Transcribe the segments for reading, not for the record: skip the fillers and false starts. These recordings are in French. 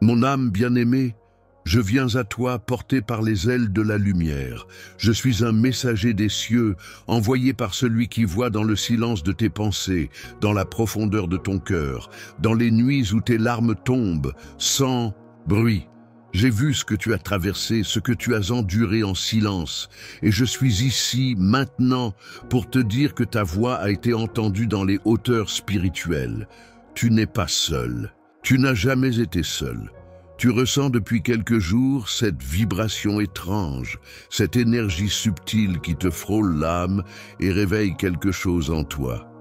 Mon âme bien-aimée, je viens à toi porté par les ailes de la lumière. Je suis un messager des cieux, envoyé par celui qui voit dans le silence de tes pensées, dans la profondeur de ton cœur, dans les nuits où tes larmes tombent, sans bruit. J'ai vu ce que tu as traversé, ce que tu as enduré en silence, et je suis ici, maintenant, pour te dire que ta voix a été entendue dans les hauteurs spirituelles. Tu n'es pas seul. Tu n'as jamais été seul. Tu ressens depuis quelques jours cette vibration étrange, cette énergie subtile qui te frôle l'âme et réveille quelque chose en toi.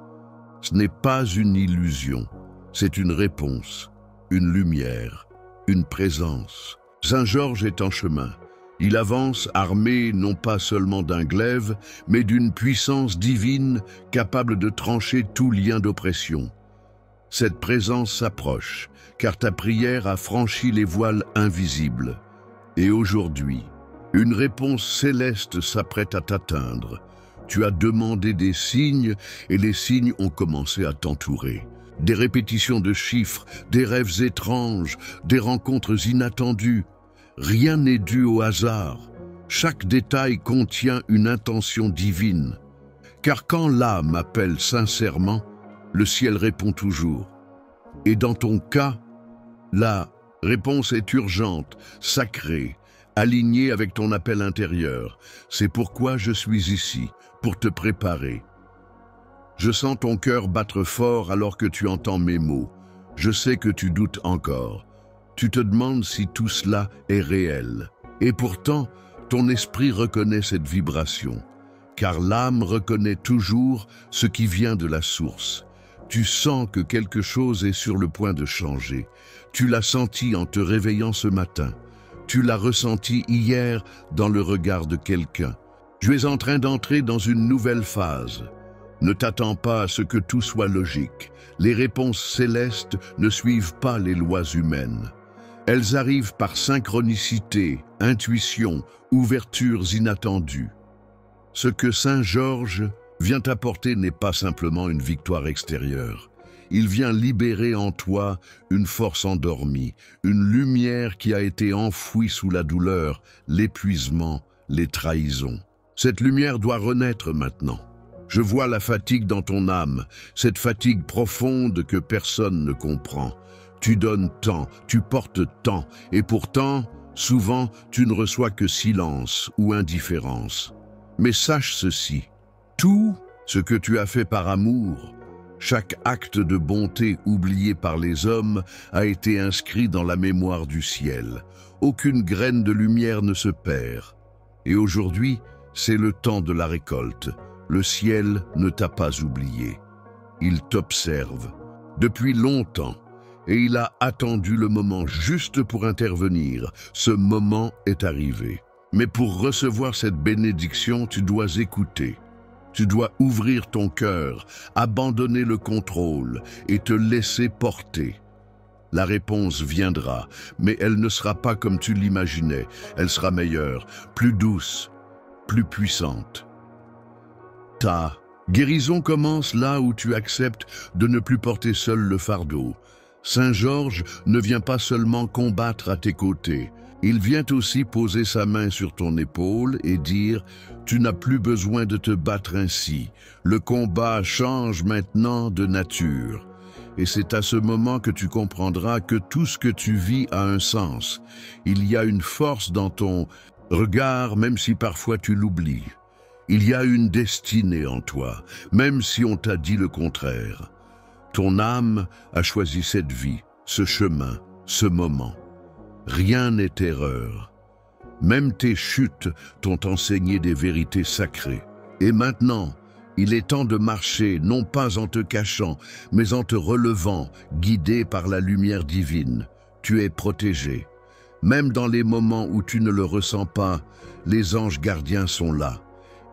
Ce n'est pas une illusion, c'est une réponse, une lumière, une présence. Saint Georges est en chemin. Il avance armé non pas seulement d'un glaive, mais d'une puissance divine capable de trancher tout lien d'oppression. Cette présence s'approche, car ta prière a franchi les voiles invisibles. Et aujourd'hui, une réponse céleste s'apprête à t'atteindre. Tu as demandé des signes et les signes ont commencé à t'entourer. Des répétitions de chiffres, des rêves étranges, des rencontres inattendues. Rien n'est dû au hasard. Chaque détail contient une intention divine. Car quand l'âme appelle sincèrement, le ciel répond toujours. Et dans ton cas, la réponse est urgente, sacrée, alignée avec ton appel intérieur. C'est pourquoi je suis ici, pour te préparer. Je sens ton cœur battre fort alors que tu entends mes mots. Je sais que tu doutes encore. Tu te demandes si tout cela est réel. Et pourtant, ton esprit reconnaît cette vibration. Car l'âme reconnaît toujours ce qui vient de la source. Tu sens que quelque chose est sur le point de changer. Tu l'as senti en te réveillant ce matin. Tu l'as ressenti hier dans le regard de quelqu'un. Tu es en train d'entrer dans une nouvelle phase. Ne t'attends pas à ce que tout soit logique. Les réponses célestes ne suivent pas les lois humaines. Elles arrivent par synchronicité, intuition, ouvertures inattendues. Ce que Saint Georges vient apporter n'est pas simplement une victoire extérieure. Il vient libérer en toi une force endormie, une lumière qui a été enfouie sous la douleur, l'épuisement, les trahisons. Cette lumière doit renaître maintenant. Je vois la fatigue dans ton âme, cette fatigue profonde que personne ne comprend. Tu donnes tant, tu portes tant, et pourtant, souvent, tu ne reçois que silence ou indifférence. Mais sache ceci, tout ce que tu as fait par amour, chaque acte de bonté oublié par les hommes a été inscrit dans la mémoire du ciel. Aucune graine de lumière ne se perd. Et aujourd'hui, c'est le temps de la récolte. Le ciel ne t'a pas oublié. Il t'observe depuis longtemps et il a attendu le moment juste pour intervenir. Ce moment est arrivé. Mais pour recevoir cette bénédiction, tu dois écouter. Tu dois ouvrir ton cœur, abandonner le contrôle et te laisser porter. La réponse viendra, mais elle ne sera pas comme tu l'imaginais. Elle sera meilleure, plus douce, plus puissante. Ta guérison commence là où tu acceptes de ne plus porter seul le fardeau. Saint Georges ne vient pas seulement combattre à tes côtés. Il vient aussi poser sa main sur ton épaule et dire « Tu n'as plus besoin de te battre ainsi. Le combat change maintenant de nature. » Et c'est à ce moment que tu comprendras que tout ce que tu vis a un sens. Il y a une force dans ton regard, même si parfois tu l'oublies. Il y a une destinée en toi, même si on t'a dit le contraire. Ton âme a choisi cette vie, ce chemin, ce moment. Rien n'est erreur. Même tes chutes t'ont enseigné des vérités sacrées. Et maintenant, il est temps de marcher, non pas en te cachant, mais en te relevant, guidé par la lumière divine. Tu es protégé. Même dans les moments où tu ne le ressens pas, les anges gardiens sont là.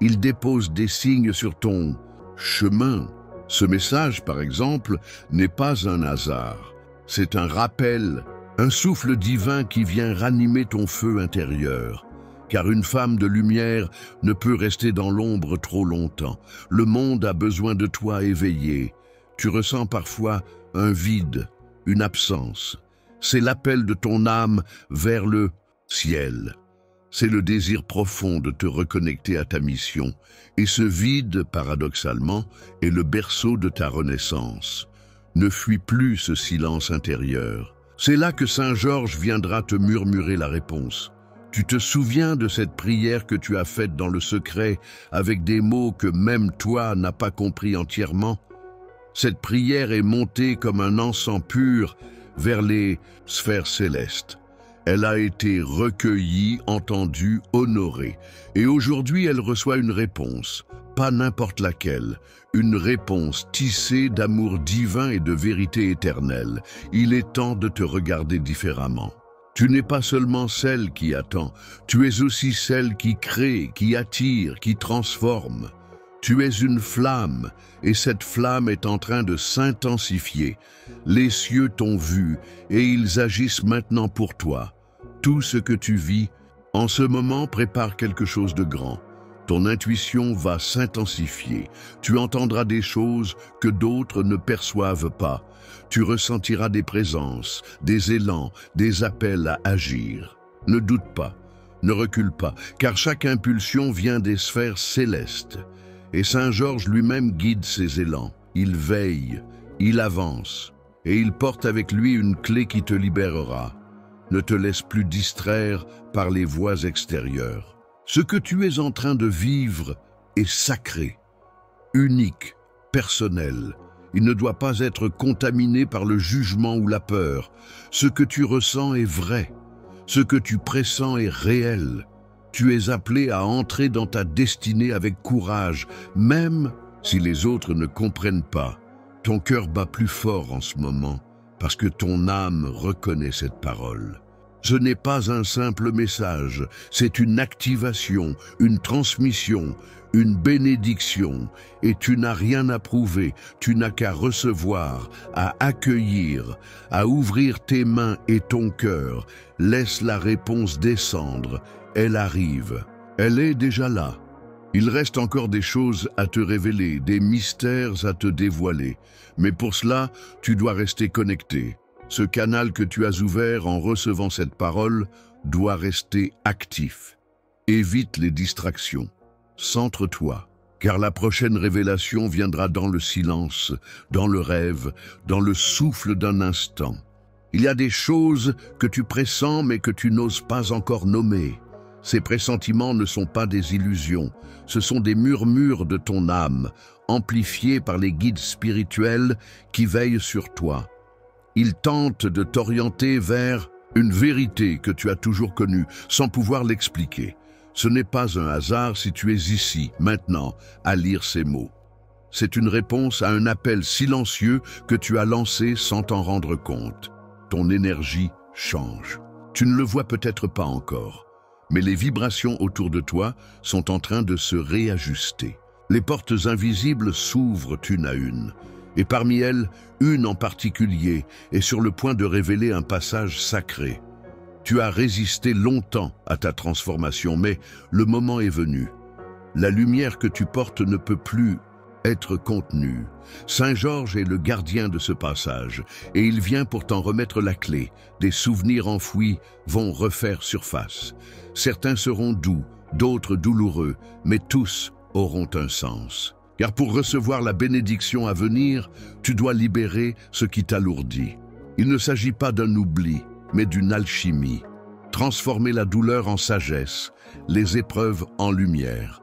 Ils déposent des signes sur ton chemin. Ce message, par exemple, n'est pas un hasard. C'est un rappel, un souffle divin qui vient ranimer ton feu intérieur. Car une femme de lumière ne peut rester dans l'ombre trop longtemps. Le monde a besoin de toi éveillé. Tu ressens parfois un vide, une absence. C'est l'appel de ton âme vers le ciel. C'est le désir profond de te reconnecter à ta mission. Et ce vide, paradoxalement, est le berceau de ta renaissance. Ne fuis plus ce silence intérieur. C'est là que Saint Georges viendra te murmurer la réponse. Tu te souviens de cette prière que tu as faite dans le secret, avec des mots que même toi n'as pas compris entièrement? Cette prière est montée comme un encens pur vers les sphères célestes. Elle a été recueillie, entendue, honorée. Et aujourd'hui, elle reçoit une réponse, pas n'importe laquelle. Une réponse tissée d'amour divin et de vérité éternelle. Il est temps de te regarder différemment. Tu n'es pas seulement celle qui attend, tu es aussi celle qui crée, qui attire, qui transforme. Tu es une flamme, et cette flamme est en train de s'intensifier. Les cieux t'ont vu, et ils agissent maintenant pour toi. Tout ce que tu vis, en ce moment, prépare quelque chose de grand. Ton intuition va s'intensifier. Tu entendras des choses que d'autres ne perçoivent pas. Tu ressentiras des présences, des élans, des appels à agir. Ne doute pas, ne recule pas, car chaque impulsion vient des sphères célestes. Et Saint Georges lui-même guide ces élans. Il veille, il avance, et il porte avec lui une clé qui te libérera. Ne te laisse plus distraire par les voies extérieures. Ce que tu es en train de vivre est sacré, unique, personnel. Il ne doit pas être contaminé par le jugement ou la peur. Ce que tu ressens est vrai. Ce que tu pressens est réel. Tu es appelé à entrer dans ta destinée avec courage, même si les autres ne comprennent pas. Ton cœur bat plus fort en ce moment, parce que ton âme reconnaît cette parole. Ce n'est pas un simple message, c'est une activation, une transmission, une bénédiction, et tu n'as rien à prouver, tu n'as qu'à recevoir, à accueillir, à ouvrir tes mains et ton cœur. Laisse la réponse descendre, elle arrive, elle est déjà là. Il reste encore des choses à te révéler, des mystères à te dévoiler, mais pour cela, tu dois rester connecté. Ce canal que tu as ouvert en recevant cette parole doit rester actif. Évite les distractions. Centre-toi, car la prochaine révélation viendra dans le silence, dans le rêve, dans le souffle d'un instant. Il y a des choses que tu pressens mais que tu n'oses pas encore nommer. Ces pressentiments ne sont pas des illusions, ce sont des murmures de ton âme, amplifiés par les guides spirituels qui veillent sur toi. Ils tentent de t'orienter vers une vérité que tu as toujours connue, sans pouvoir l'expliquer. Ce n'est pas un hasard si tu es ici, maintenant, à lire ces mots. C'est une réponse à un appel silencieux que tu as lancé sans t'en rendre compte. Ton énergie change. Tu ne le vois peut-être pas encore, mais les vibrations autour de toi sont en train de se réajuster. Les portes invisibles s'ouvrent une à une, et parmi elles, une en particulier est sur le point de révéler un passage sacré. Tu as résisté longtemps à ta transformation, mais le moment est venu. La lumière que tu portes ne peut plus être contenue. Saint Georges est le gardien de ce passage, et il vient pour t'en remettre la clé. Des souvenirs enfouis vont refaire surface. Certains seront doux, d'autres douloureux, mais tous auront un sens. Car pour recevoir la bénédiction à venir, tu dois libérer ce qui t'alourdit. Il ne s'agit pas d'un oubli, mais d'une alchimie. Transformer la douleur en sagesse, les épreuves en lumière.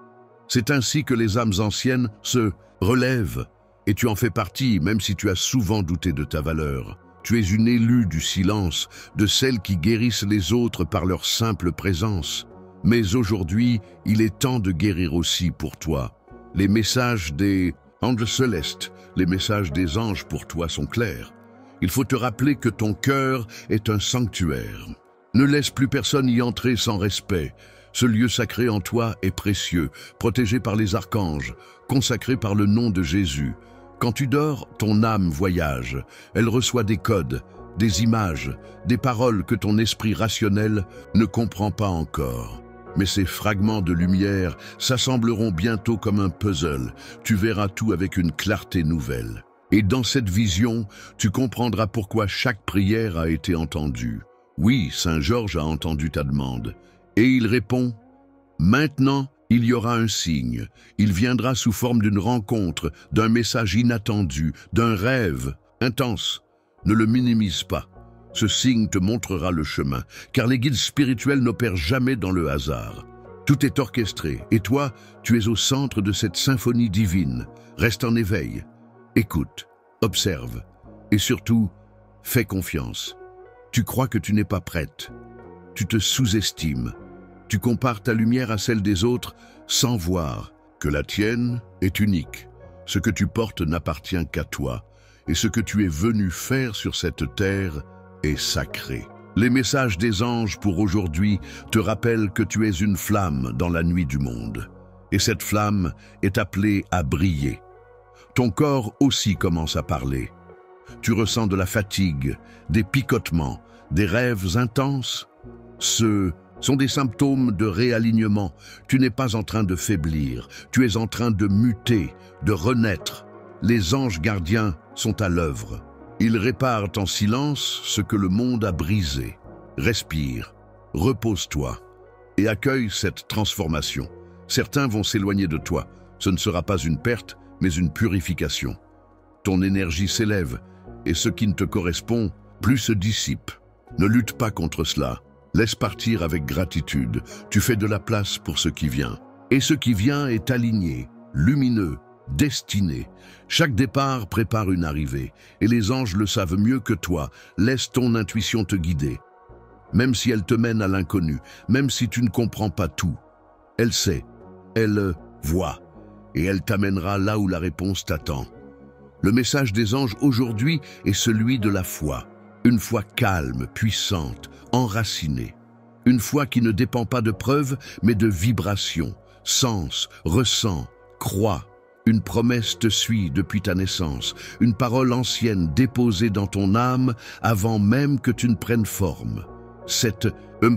C'est ainsi que les âmes anciennes se relèvent, et tu en fais partie, même si tu as souvent douté de ta valeur. Tu es une élue du silence, de celles qui guérissent les autres par leur simple présence. Mais aujourd'hui, il est temps de guérir aussi pour toi. Les messages des anges célestes, les messages des anges pour toi sont clairs. Il faut te rappeler que ton cœur est un sanctuaire. Ne laisse plus personne y entrer sans respect. Ce lieu sacré en toi est précieux, protégé par les archanges, consacré par le nom de Jésus. Quand tu dors, ton âme voyage. Elle reçoit des codes, des images, des paroles que ton esprit rationnel ne comprend pas encore. Mais ces fragments de lumière s'assembleront bientôt comme un puzzle. Tu verras tout avec une clarté nouvelle. Et dans cette vision, tu comprendras pourquoi chaque prière a été entendue. Oui, Saint Georges a entendu ta demande. Et il répond, « Maintenant, il y aura un signe. Il viendra sous forme d'une rencontre, d'un message inattendu, d'un rêve intense. Ne le minimise pas. Ce signe te montrera le chemin, car les guides spirituels n'opèrent jamais dans le hasard. Tout est orchestré, et toi, tu es au centre de cette symphonie divine. Reste en éveil. Écoute, observe, et surtout, fais confiance. Tu crois que tu n'es pas prête. Tu te sous-estimes. Tu compares ta lumière à celle des autres sans voir que la tienne est unique. Ce que tu portes n'appartient qu'à toi, et ce que tu es venu faire sur cette terre est sacré. Les messages des anges pour aujourd'hui te rappellent que tu es une flamme dans la nuit du monde. Et cette flamme est appelée à briller. Ton corps aussi commence à parler. Tu ressens de la fatigue, des picotements, des rêves intenses. Ce sont des symptômes de réalignement. Tu n'es pas en train de faiblir, tu es en train de muter, de renaître. Les anges gardiens sont à l'œuvre. Ils réparent en silence ce que le monde a brisé. Respire, repose-toi et accueille cette transformation. Certains vont s'éloigner de toi. Ce ne sera pas une perte, mais une purification. Ton énergie s'élève et ce qui ne te correspond plus se dissipe. Ne lutte pas contre cela. Laisse partir avec gratitude. Tu fais de la place pour ce qui vient. Et ce qui vient est aligné, lumineux, destiné. Chaque départ prépare une arrivée, et les anges le savent mieux que toi. Laisse ton intuition te guider. Même si elle te mène à l'inconnu, même si tu ne comprends pas tout, elle sait, elle voit, et elle t'amènera là où la réponse t'attend. Le message des anges aujourd'hui est celui de la foi. Une foi calme, puissante, enracinée. Une foi qui ne dépend pas de preuves, mais de vibrations. Sens, ressent, croit. Une promesse te suit depuis ta naissance. Une parole ancienne déposée dans ton âme avant même que tu ne prennes forme. Cette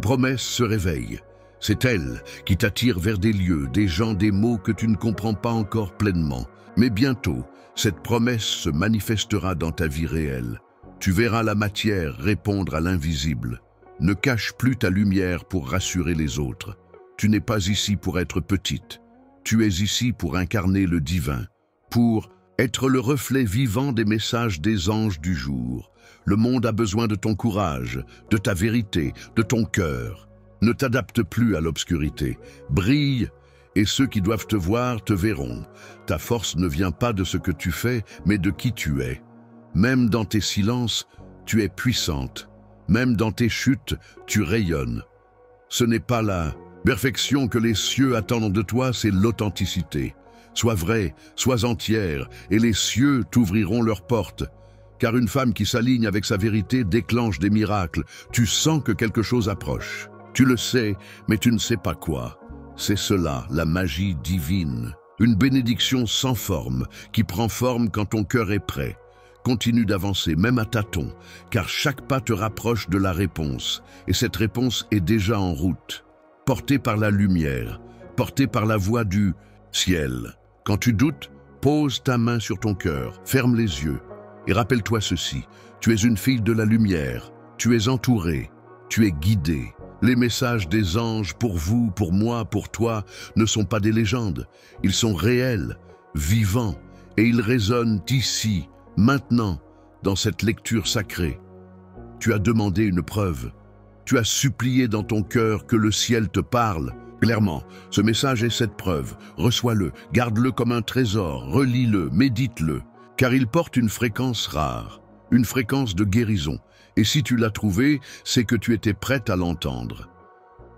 promesse se réveille. C'est elle qui t'attire vers des lieux, des gens, des mots que tu ne comprends pas encore pleinement. Mais bientôt, cette promesse se manifestera dans ta vie réelle. Tu verras la matière répondre à l'invisible. Ne cache plus ta lumière pour rassurer les autres. Tu n'es pas ici pour être petite. Tu es ici pour incarner le divin, pour être le reflet vivant des messages des anges du jour. Le monde a besoin de ton courage, de ta vérité, de ton cœur. Ne t'adapte plus à l'obscurité. Brille, et ceux qui doivent te voir te verront. Ta force ne vient pas de ce que tu fais, mais de qui tu es. Même dans tes silences, tu es puissante. Même dans tes chutes, tu rayonnes. Ce n'est pas la perfection que les cieux attendent de toi, c'est l'authenticité. Sois vrai, sois entière, et les cieux t'ouvriront leurs portes. Car une femme qui s'aligne avec sa vérité déclenche des miracles. Tu sens que quelque chose approche. Tu le sais, mais tu ne sais pas quoi. C'est cela, la magie divine. Une bénédiction sans forme, qui prend forme quand ton cœur est prêt. Continue d'avancer, même à tâtons, car chaque pas te rapproche de la réponse, et cette réponse est déjà en route. Portée par la lumière, portée par la voix du ciel. Quand tu doutes, pose ta main sur ton cœur, ferme les yeux, et rappelle-toi ceci, tu es une fille de la lumière, tu es entourée, tu es guidée. Les messages des anges pour vous, pour moi, pour toi, ne sont pas des légendes, ils sont réels, vivants, et ils résonnent ici, maintenant, dans cette lecture sacrée. Tu as demandé une preuve. Tu as supplié dans ton cœur que le ciel te parle. Clairement, ce message est cette preuve. Reçois-le, garde-le comme un trésor, relis-le, médite-le, car il porte une fréquence rare, une fréquence de guérison. Et si tu l'as trouvé, c'est que tu étais prête à l'entendre.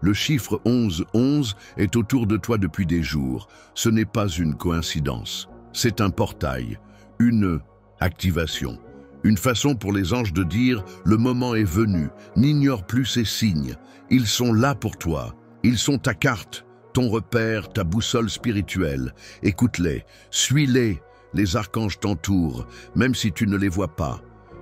Le chiffre 1111 est autour de toi depuis des jours. Ce n'est pas une coïncidence. C'est un portail, une activation. Une façon pour les anges de dire « le moment est venu ». N'ignore plus ces signes. Ils sont là pour toi. Ils sont ta carte, ton repère, ta boussole spirituelle. Écoute-les, suis-les. Les archanges t'entourent, même si tu ne les vois pas.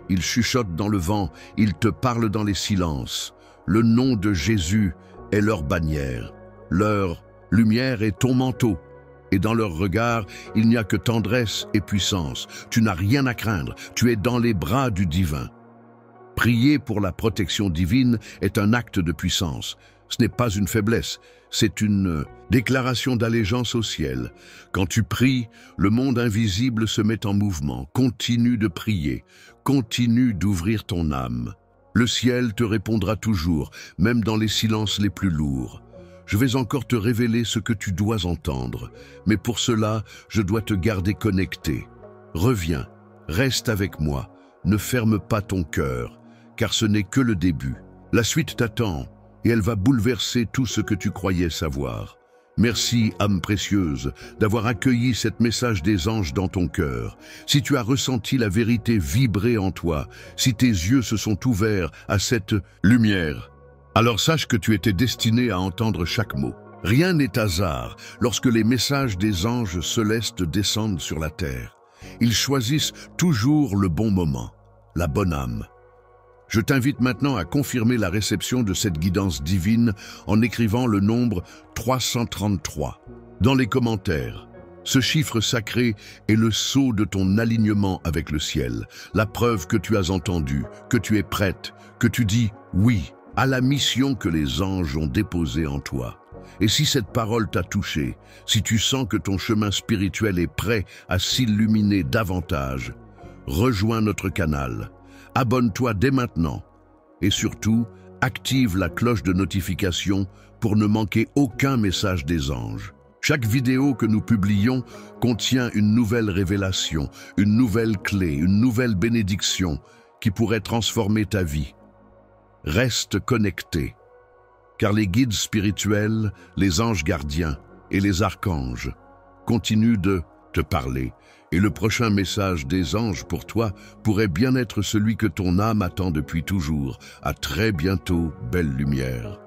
Ils chuchotent dans le vent, ils te parlent dans les silences. Le nom de Jésus est leur bannière. Leur lumière est ton manteau. Et dans leur regard, il n'y a que tendresse et puissance. Tu n'as rien à craindre, tu es dans les bras du divin. Prier pour la protection divine est un acte de puissance. Ce n'est pas une faiblesse, c'est une déclaration d'allégeance au ciel. Quand tu pries, le monde invisible se met en mouvement. Continue de prier, continue d'ouvrir ton âme. Le ciel te répondra toujours, même dans les silences les plus lourds. Je vais encore te révéler ce que tu dois entendre, mais pour cela, je dois te garder connecté. Reviens, reste avec moi, ne ferme pas ton cœur, car ce n'est que le début. La suite t'attend, et elle va bouleverser tout ce que tu croyais savoir. Merci, âme précieuse, d'avoir accueilli cet message des anges dans ton cœur. Si tu as ressenti la vérité vibrer en toi, si tes yeux se sont ouverts à cette lumière, alors sache que tu étais destiné à entendre chaque mot. Rien n'est hasard lorsque les messages des anges célestes descendent sur la terre. Ils choisissent toujours le bon moment, la bonne âme. Je t'invite maintenant à confirmer la réception de cette guidance divine en écrivant le nombre 333 dans les commentaires. Ce chiffre sacré est le sceau de ton alignement avec le ciel, la preuve que tu as entendu, que tu es prête, que tu dis oui à la mission que les anges ont déposée en toi. Et si cette parole t'a touché, si tu sens que ton chemin spirituel est prêt à s'illuminer davantage, rejoins notre canal, abonne-toi dès maintenant et surtout, active la cloche de notification pour ne manquer aucun message des anges. Chaque vidéo que nous publions contient une nouvelle révélation, une nouvelle clé, une nouvelle bénédiction qui pourrait transformer ta vie. Reste connecté, car les guides spirituels, les anges gardiens et les archanges continuent de te parler, et le prochain message des anges pour toi pourrait bien être celui que ton âme attend depuis toujours. À très bientôt, belle lumière.